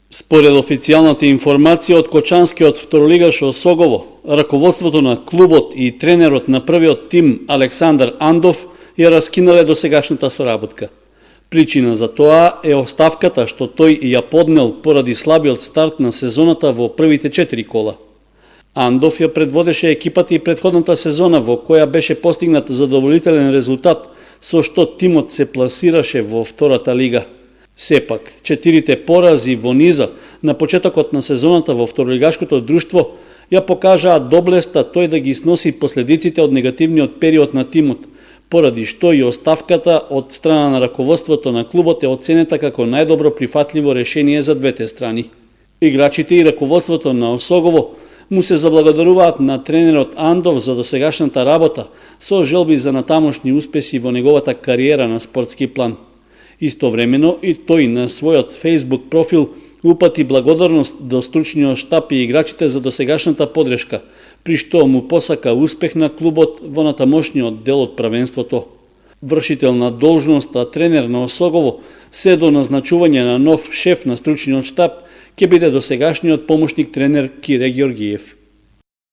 Според официјалната информација од кочанскиот второлигаш Осогово, раководството на клубот и тренерот на првиот тим Александар Андов ја раскинале досегашната соработка. Причина за тоа е оставката што тој ја поднел поради слабиот старт на сезоната во првите 4 кола. Андов ја предводеше екипата и претходната сезона во која беше постигнат задоволителен резултат со што тимот се пласираше во втората лига. Сепак, 4 порази во низа на почетокот на сезоната во второлигашкото друштво ја покажаа доблеста тој да ги сноси последиците од негативниот период на тимот, поради што и оставката од страна на раководството на клубот е оценета како најдобро прифатливо решение за двете страни. Играчите и раководството на Осогово му се заблагодаруваат на тренерот Андов за досегашната работа со желби за натамошни успеси во неговата кариера на спортски план. Истовремено и тој на својот Facebook профил упати благодарност до стручниот штаб и играчите за досегашната подршка, при што му посака успех на клубот во натамошниот дел од правенството. Вршител на должноста тренер на Осогово се до назначување на нов шеф на стручниот штаб ќе биде досегашниот помошник тренер Кире Георгиев.